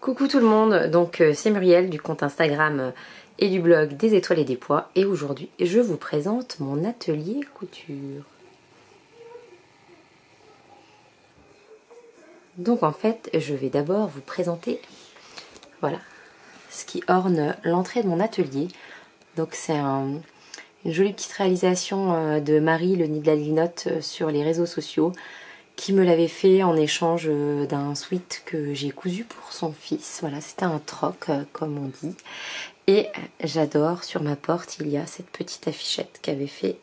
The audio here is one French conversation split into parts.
Coucou tout le monde, donc c'est Muriel du compte Instagram et du blog des étoiles et des pois et aujourd'hui je vous présente mon atelier couture. Donc en fait je vais d'abord vous présenter voilà ce qui orne l'entrée de mon atelier. Donc c'est une jolie petite réalisation de Marie le nid de la linotte sur les réseaux sociaux, qui me l'avait fait en échange d'un sweat que j'ai cousu pour son fils. Voilà, c'était un troc, comme on dit. Et j'adore, sur ma porte, il y a cette petite affichette qu'avait fait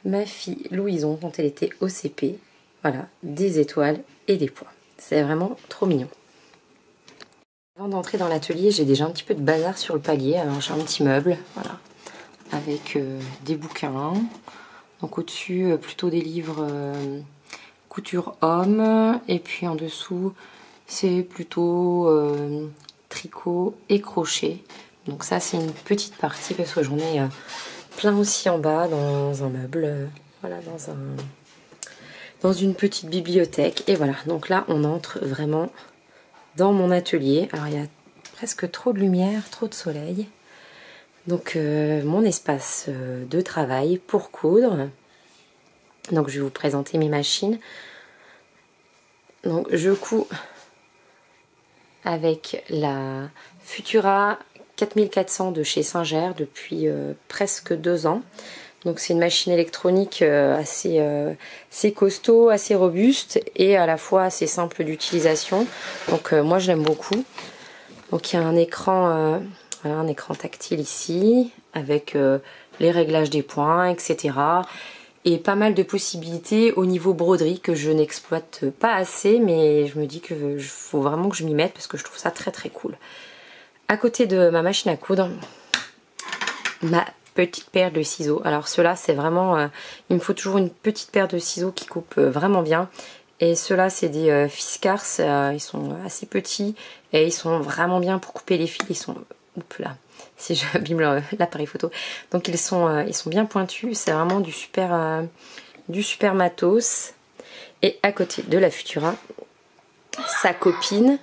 ma fille Louison quand elle était au CP. Voilà, des étoiles et des pois. C'est vraiment trop mignon. Avant d'entrer dans l'atelier, j'ai déjà un petit peu de bazar sur le palier. Alors j'ai un petit meuble, voilà, avec des bouquins. Donc au-dessus, plutôt des livres... couture homme, et puis en dessous c'est plutôt tricot et crochet. Donc ça c'est une petite partie parce que j'en ai plein aussi en bas dans un meuble, voilà, dans une petite bibliothèque. Et voilà, donc là on entre vraiment dans mon atelier. Alors il y a presque trop de lumière, trop de soleil. Donc mon espace de travail pour coudre. Donc je vais vous présenter mes machines. Donc je couds avec la Futura 4400 de chez Singer depuis presque 2 ans. Donc c'est une machine électronique assez costaud, assez robuste et à la fois assez simple d'utilisation. Donc moi je l'aime beaucoup. Donc il y a un écran, voilà, un écran tactile ici avec les réglages des points, etc. Et pas mal de possibilités au niveau broderie que je n'exploite pas assez, mais je me dis qu'il faut vraiment que je m'y mette parce que je trouve ça très très cool. À côté de ma machine à coudre, ma petite paire de ciseaux. Alors ceux-là c'est vraiment, il me faut toujours une petite paire de ciseaux qui coupent vraiment bien. Et ceux-là c'est des Fiskars, ils sont assez petits et ils sont vraiment bien pour couper les fils. Ils sont, oups là, si j'abîme l'appareil photo. Donc ils sont bien pointus, c'est vraiment du super matos. Et à côté de la Futura, sa copine,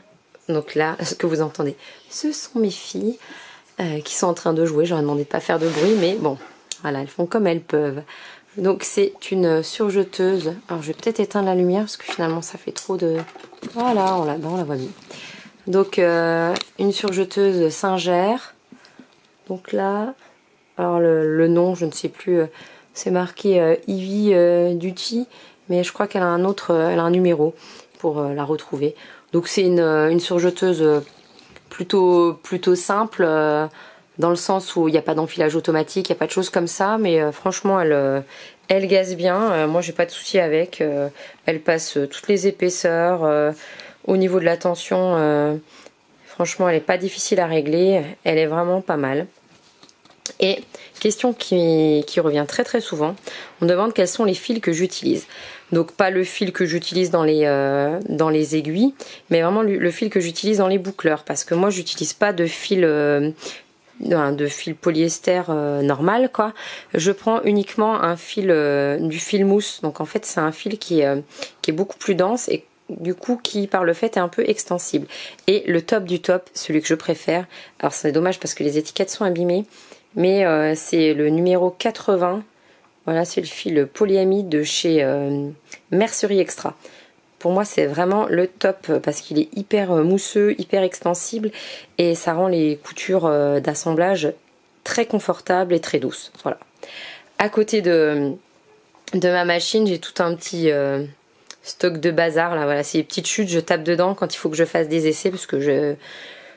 donc là ce que vous entendez, ce sont mes filles qui sont en train de jouer. Je leur ai demandé de pas faire de bruit, mais bon, voilà, elles font comme elles peuvent. Donc c'est une surjeteuse. Alors je vais peut-être éteindre la lumière parce que finalement ça fait trop de... Voilà, on la voit bien. Donc une surjeteuse Singer. Donc là, alors le nom, je ne sais plus, c'est marqué Ivy Duty, mais je crois qu'elle a elle a un numéro pour la retrouver. Donc c'est une surjeteuse plutôt simple, dans le sens où il n'y a pas d'enfilage automatique, il n'y a pas de choses comme ça, mais franchement elle gaze bien. Moi j'ai pas de souci avec, elle passe toutes les épaisseurs, au niveau de la tension, franchement elle n'est pas difficile à régler, elle est vraiment pas mal. Et question qui revient très très souvent, on me demande quels sont les fils que j'utilise. Donc pas le fil que j'utilise dans les aiguilles, mais vraiment le fil que j'utilise dans les boucleurs, parce que moi j'utilise pas de fil polyester normal quoi. Je prends uniquement un fil du fil mousse. Donc en fait c'est un fil qui est beaucoup plus dense et du coup qui par le fait est un peu extensible. Et le top du top, celui que je préfère, alors c'est dommage parce que les étiquettes sont abîmées, mais c'est le numéro 80. Voilà, c'est le fil polyamide de chez Mercerie Extra. Pour moi c'est vraiment le top parce qu'il est hyper mousseux, hyper extensible et ça rend les coutures d'assemblage très confortables et très douces. Voilà. À côté de ma machine, j'ai tout un petit stock de bazar là. Voilà, c'est les petites chutes, je tape dedans quand il faut que je fasse des essais parce que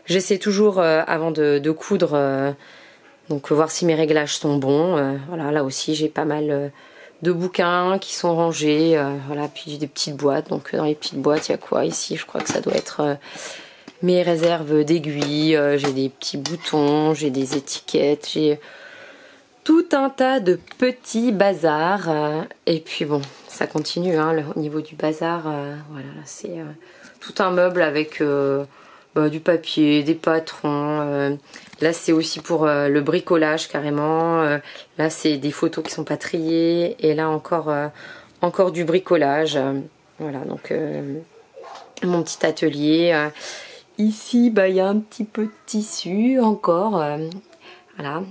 j'essaie toujours avant de coudre, donc voir si mes réglages sont bons. Voilà, là aussi j'ai pas mal de bouquins qui sont rangés, voilà, puis des petites boîtes. Donc dans les petites boîtes il y a quoi ici? Je crois que ça doit être mes réserves d'aiguilles, j'ai des petits boutons, j'ai des étiquettes, j'ai tout un tas de petits bazars, et puis bon ça continue hein, au niveau du bazar, voilà, c'est tout un meuble avec du papier, des patrons, là c'est aussi pour le bricolage carrément, là c'est des photos qui sont pas triées, et là encore du bricolage, voilà. Donc mon petit atelier, Ici, bah, il y a un petit peu de tissu encore. Voilà,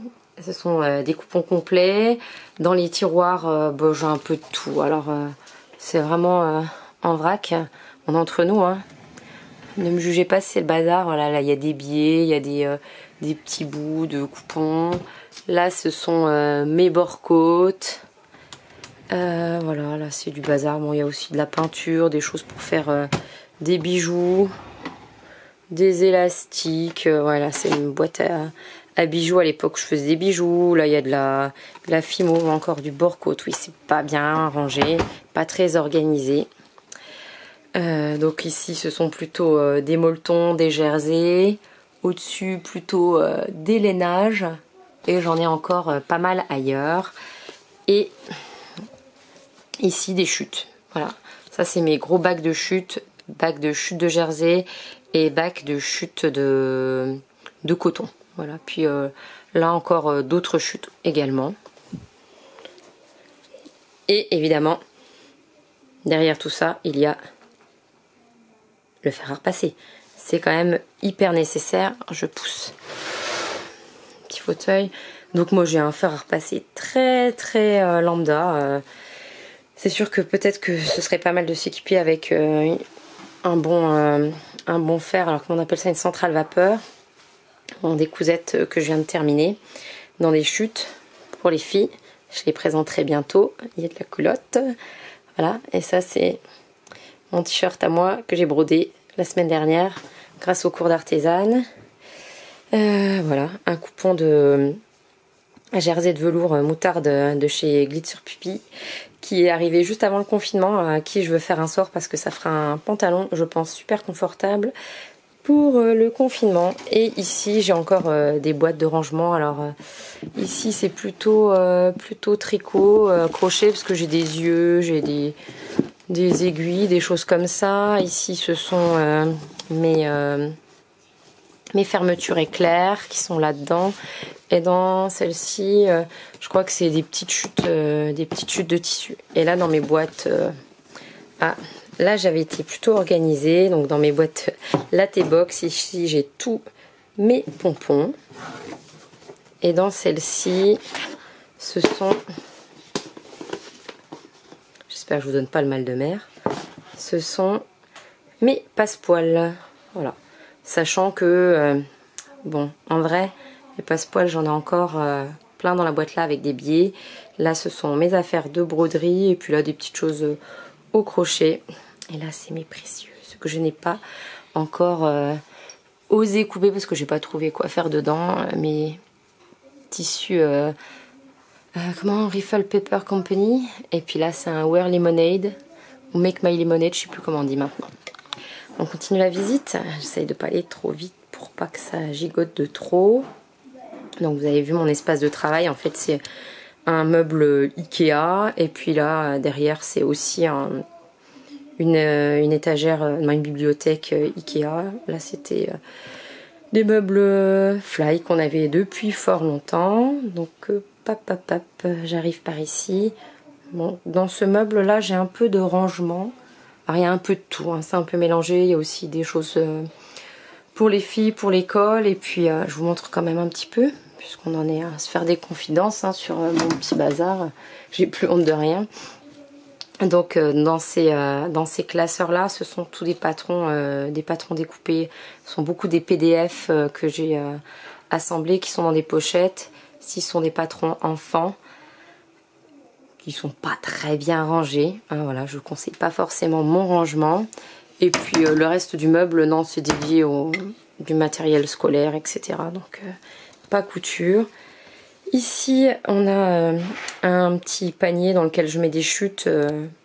ce sont des coupons complets. Dans les tiroirs, bah, j'ai un peu de tout. Alors, c'est vraiment en vrac. On est entre nous, hein. Ne me jugez pas si c'est le bazar. Voilà, là, il y a des billets, il y a des petits bouts de coupons. Là, ce sont mes bord-côtes. Voilà, là, c'est du bazar. Bon, il y a aussi de la peinture, des choses pour faire des bijoux, des élastiques. Voilà, c'est une boîte à bijoux. À l'époque, je faisais des bijoux. Là, il y a de la fimo, encore du bord-côte. Oui, c'est pas bien rangé, pas très organisé. Donc ici ce sont plutôt des molletons, des jerseys, au-dessus plutôt des lainages, et j'en ai encore pas mal ailleurs. Et ici des chutes, voilà, ça c'est mes gros bacs de chute de jersey et bacs de chute de coton, voilà. Puis là encore d'autres chutes également. Et évidemment derrière tout ça il y a le fer à repasser. C'est quand même hyper nécessaire. Je pousse. Petit fauteuil. Donc moi j'ai un fer à repasser très très lambda. C'est sûr que peut-être que ce serait pas mal de s'équiper avec un bon fer. Alors comment on appelle ça, une centrale vapeur. Bon, des cousettes que je viens de terminer. Dans des chutes pour les filles. Je les présenterai bientôt. Il y a de la culotte. Voilà. Et ça c'est mon t-shirt à moi que j'ai brodé la semaine dernière grâce au cours d'artisane. Voilà, un coupon de jersey de velours moutarde de chez Glitzer Puppy qui est arrivé juste avant le confinement, à qui je veux faire un sort parce que ça fera un pantalon, je pense, super confortable pour le confinement. Et ici j'ai encore des boîtes de rangement. Alors ici c'est plutôt tricot, crochet, parce que j'ai des yeux, j'ai des aiguilles, des choses comme ça. Ici ce sont mes fermetures éclairs qui sont là-dedans. Et dans celle-ci, je crois que c'est des petites chutes de tissu. Et là dans mes boîtes, là j'avais été plutôt organisée. Donc dans mes boîtes latte box, ici j'ai tous mes pompons. Et dans celle-ci, ce sont... J'espère que je vous donne pas le mal de mer. Ce sont mes passepoils. Voilà. Sachant que, bon, en vrai, les passepoils, j'en ai encore plein dans la boîte là avec des billets. Là, ce sont mes affaires de broderie. Et puis là, des petites choses au crochet. Et là, c'est mes précieux. Ce que je n'ai pas encore osé couper parce que j'ai pas trouvé quoi faire dedans. Mes tissus... comment, Riffle Paper Company. Et puis là c'est un Wear Lemonade ou Make My Lemonade, je sais plus comment on dit maintenant. On continue la visite. J'essaye de pas aller trop vite pour pas que ça gigote de trop. Donc vous avez vu mon espace de travail, en fait c'est un meuble Ikea. Et puis là derrière c'est aussi une étagère, une bibliothèque Ikea. Là c'était des meubles Fly qu'on avait depuis fort longtemps. Donc j'arrive par ici. Bon, dans ce meuble là j'ai un peu de rangement. Alors il y a un peu de tout, hein, c'est un peu mélangé. Il y a aussi des choses pour les filles, pour l'école. Et puis je vous montre quand même un petit peu, puisqu'on en est à se faire des confidences sur mon petit bazar. J'ai plus honte de rien. Donc dans ces classeurs là, ce sont tous des patrons découpés. Ce sont beaucoup des PDF que j'ai assemblés, qui sont dans des pochettes. Ci sont des patrons enfants qui sont pas très bien rangés. Hein, voilà, je ne conseille pas forcément mon rangement. Et puis le reste du meuble, non, c'est dédié du matériel scolaire, etc. Donc pas couture. Ici, on a un petit panier dans lequel je mets des chutes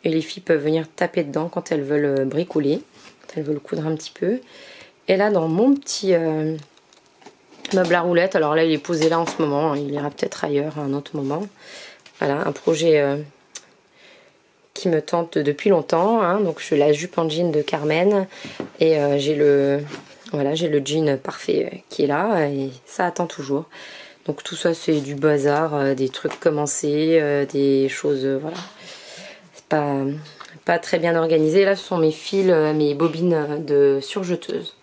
et les filles peuvent venir taper dedans quand elles veulent bricoler, quand elles veulent coudre un petit peu. Et là, dans mon petit meuble à roulettes, alors là, il est posé là en ce moment, il ira peut-être ailleurs à un autre moment. Voilà, un projet qui me tente depuis longtemps. Hein. Donc, je la jupe en jean de Carmen et j'ai le jean parfait qui est là et ça attend toujours. Donc tout ça c'est du bazar, des trucs commencés, des choses, voilà. C'est pas très bien organisé. Là ce sont mes fils, mes bobines de surjeteuse.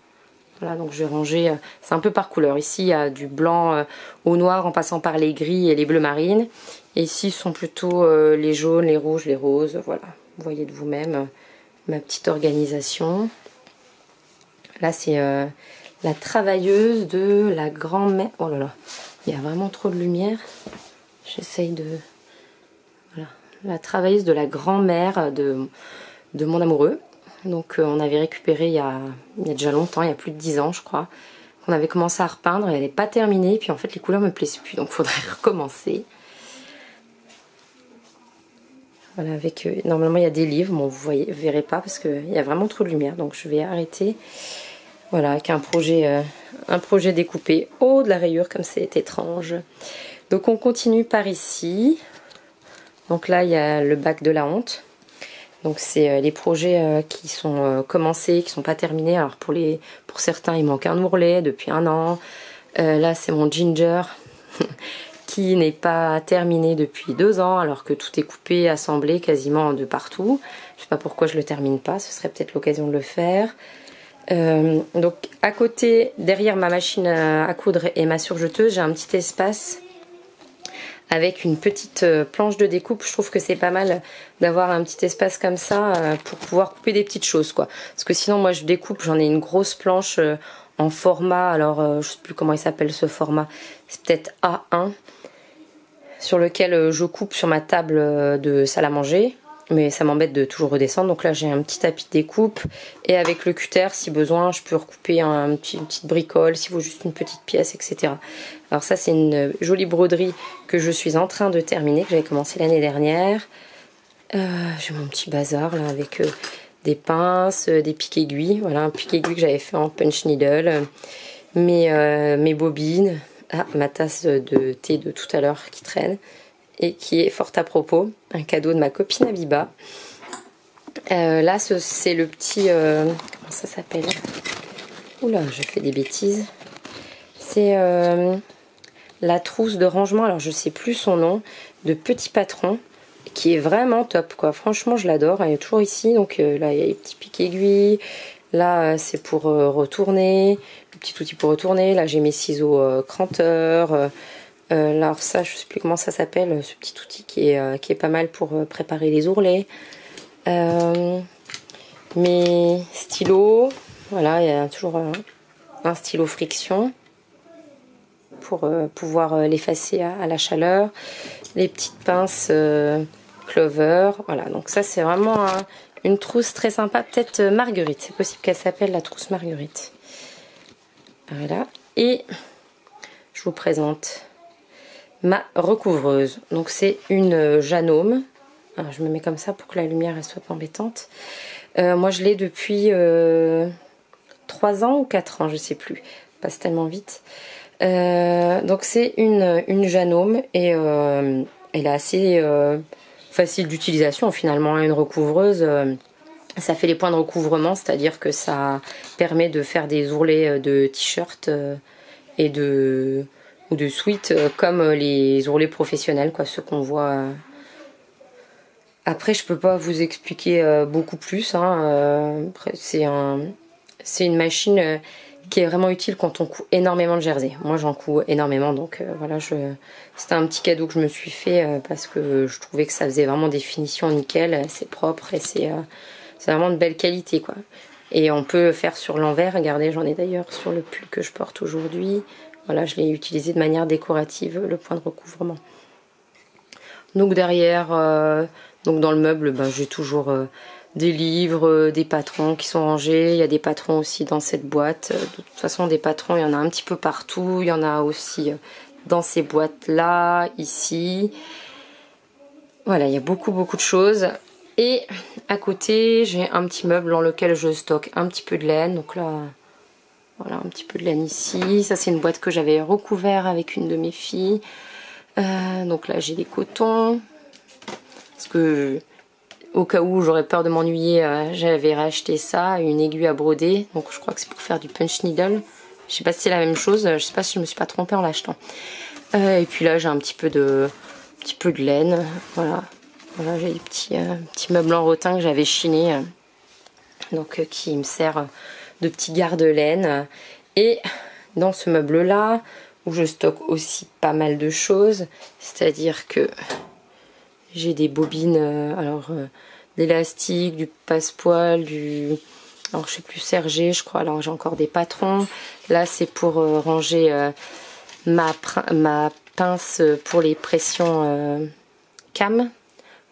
Voilà, donc je vais ranger, c'est un peu par couleur. Ici il y a du blanc au noir en passant par les gris et les bleus marines. Et ici ce sont plutôt les jaunes, les rouges, les roses. Voilà, vous voyez de vous-même ma petite organisation. Là c'est la travailleuse de la grand-mère. Oh là là, il y a vraiment trop de lumière. J'essaye de... Voilà, la travailleuse de la grand-mère de mon amoureux. Donc on avait récupéré il y a déjà longtemps, il y a plus de 10 ans je crois. On avait commencé à repeindre et elle n'est pas terminée. Puis en fait les couleurs me plaisent plus, donc il faudrait recommencer. Voilà, avec normalement il y a des livres, bon vous verrez pas parce qu'il y a vraiment trop de lumière. Donc je vais arrêter. Voilà, avec un projet découpé. Oh, de la rayure comme c'est étrange. Donc on continue par ici. Donc là il y a le bac de la honte. Donc c'est les projets qui sont commencés, qui sont pas terminés. Alors pour certains il manque un ourlet depuis 1 an. Là c'est mon ginger qui n'est pas terminé depuis 2 ans alors que tout est coupé, assemblé quasiment de partout. Je sais pas pourquoi je le termine pas, ce serait peut-être l'occasion de le faire. Donc à côté, derrière ma machine à coudre et ma surjeteuse, j'ai un petit espace avec une petite planche de découpe. Je trouve que c'est pas mal d'avoir un petit espace comme ça pour pouvoir couper des petites choses quoi. Parce que sinon moi je découpe, j'en ai une grosse planche en format, alors je sais plus comment il s'appelle ce format, c'est peut-être A1, sur lequel je coupe sur ma table de salle à manger. Mais ça m'embête de toujours redescendre. Donc là j'ai un petit tapis de découpe. Et avec le cutter, si besoin, je peux recouper une petite bricole, s'il faut juste une petite pièce, etc. Alors ça c'est une jolie broderie que je suis en train de terminer, que j'avais commencé l'année dernière. J'ai mon petit bazar là avec des pinces, des pics aiguilles. Voilà, un pic aiguille que j'avais fait en punch needle. Mes bobines. Ah, ma tasse de thé de tout à l'heure qui traîne. Et qui est fort à propos, un cadeau de ma copine Abiba. Là c'est le petit... comment ça s'appelle? Oula, je fais des bêtises. C'est la trousse de rangement, alors je sais plus son nom, de Petit Patron, qui est vraiment top quoi. Franchement je l'adore, elle est toujours ici. Donc là il y a les petits pics aiguilles. Là c'est pour retourner, le petit outil pour retourner. Là j'ai mes ciseaux cranteurs. Là, alors ça, je sais plus comment ça s'appelle, ce petit outil qui est pas mal pour préparer les ourlets. Mes stylos, voilà, il y a toujours un stylo friction pour pouvoir l'effacer à la chaleur. Les petites pinces Clover, voilà, donc ça c'est vraiment une trousse très sympa, peut-être Marguerite, c'est possible qu'elle s'appelle la trousse Marguerite. Voilà, et je vous présente ma recouvreuse. Donc c'est une Janome. Alors je me mets comme ça pour que la lumière elle soit pas embêtante. Moi je l'ai depuis 3 ans ou 4 ans, je sais plus. Ça passe tellement vite. Donc c'est une Janome et elle est assez facile d'utilisation finalement. Une recouvreuse, ça fait les points de recouvrement, c'est-à-dire que ça permet de faire des ourlets de t-shirt et de suite comme les ourlets professionnels quoi, ceux qu'on voit. Après je peux pas vous expliquer beaucoup plus hein. C'est une machine qui est vraiment utile quand on coud énormément de jersey. Moi j'en couds énormément, donc voilà, c'était un petit cadeau que je me suis fait parce que je trouvais que ça faisait vraiment des finitions nickel, c'est propre et c'est vraiment de belle qualité quoi. Et on peut faire sur l'envers, regardez, j'en ai d'ailleurs sur le pull que je porte aujourd'hui. Voilà, je l'ai utilisé de manière décorative, le point de recouvrement. Donc derrière, donc dans le meuble, j'ai toujours des livres, des patrons qui sont rangés. Il y a des patrons aussi dans cette boîte. De toute façon, des patrons, il y en a un petit peu partout. Il y en a aussi dans ces boîtes-là, ici. Voilà, il y a beaucoup de choses. Et à côté, j'ai un petit meuble dans lequel je stocke un petit peu de laine. Donc là... Voilà, un petit peu de laine ici. Ça, c'est une boîte que j'avais recouvert avec une de mes filles. Donc là, j'ai des cotons. Parce que, au cas où j'aurais peur de m'ennuyer, j'avais racheté ça, une aiguille à broder. Donc je crois que c'est pour faire du punch needle. Je sais pas si c'est la même chose. Je sais pas si je me suis pas trompée en l'achetant. Et puis là, j'ai un petit peu de laine. Voilà, j'ai des petits meubles en rotin que j'avais chinés. Donc qui me sert... de petits garde-laine. Et dans ce meuble-là, où je stocke aussi pas mal de choses, c'est-à-dire que j'ai des bobines, d'élastique, du passepoil, alors je sais plus, Sergé, je crois. Alors j'ai encore des patrons. Là c'est pour ranger ma pince pour les pressions cam.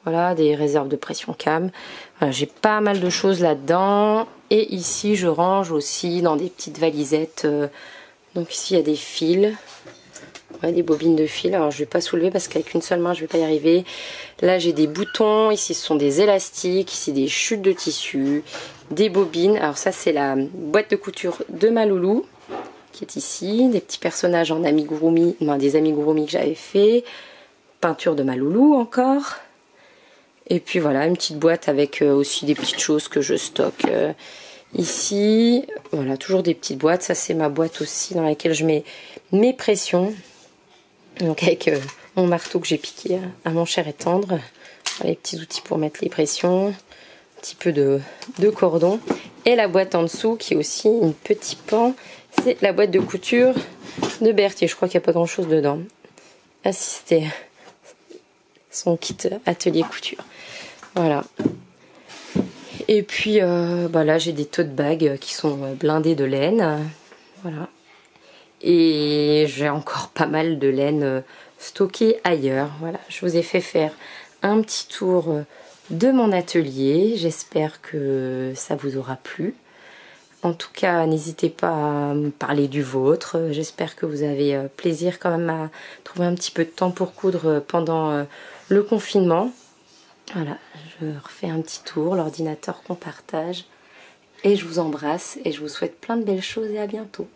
Voilà, des réserves de pression cam. Voilà, j'ai pas mal de choses là-dedans. Et ici je range aussi dans des petites valisettes. Donc ici il y a des fils. Ouais, des bobines de fil. Alors je vais pas soulever parce qu'avec une seule main je vais pas y arriver. Là j'ai des boutons, ici ce sont des élastiques, ici des chutes de tissu, des bobines. Alors ça c'est la boîte de couture de ma loulou qui est ici, des petits personnages en amigurumi, des amigurumi que j'avais fait, peinture de ma loulou encore. Et puis voilà, une petite boîte avec aussi des petites choses que je stocke ici. Voilà, toujours des petites boîtes. Ça c'est ma boîte aussi dans laquelle je mets mes pressions. Donc avec mon marteau que j'ai piqué à mon cher et tendre. Les petits outils pour mettre les pressions. Un petit peu de cordon. Et la boîte en dessous qui est aussi une petite pan. C'est la boîte de couture de Berthier. Je crois qu'il n'y a pas grand chose dedans. Assister. Son kit atelier couture. Voilà. Et puis là j'ai des tote bags qui sont blindés de laine. Voilà. Et j'ai encore pas mal de laine stockée ailleurs. Voilà, je vous ai fait faire un petit tour de mon atelier. J'espère que ça vous aura plu. En tout cas, n'hésitez pas à me parler du vôtre. J'espère que vous avez plaisir quand même à trouver un petit peu de temps pour coudre pendant le confinement. Voilà, je refais un petit tour, l'ordinateur qu'on partage. Et je vous embrasse et je vous souhaite plein de belles choses et à bientôt.